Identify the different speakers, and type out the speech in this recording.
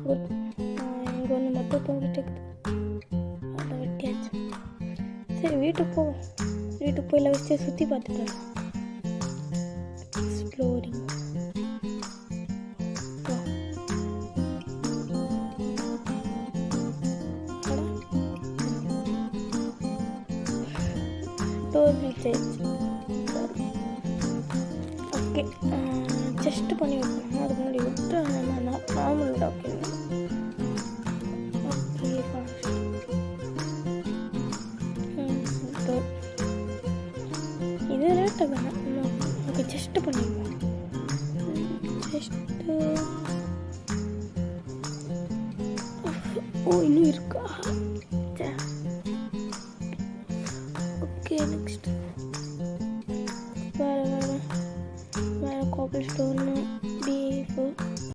Speaker 1: Good. இங்கே ஒன்று மட்டும் தூங்கிட்டு இருக்குது, அதை வெட்டியாச்சு. சரி வீட்டுக்கு போவோம். வீட்டுக்கு போய் வச்சு சுற்றி பார்த்துட்டு வரலாம். Exploring. Door recharge. Okay, chest பண்ணி வைக்கணும். அதுக்கு முன்னாடி விட்டு நார்மல் டாக்குமெண்ட். ஓகே இது ரேட்டாக வேணாம். ஓகே, செஸ்ட்டு பண்ணிடுவோம். செஸ்ட்டு இன்னும் இருக்கா?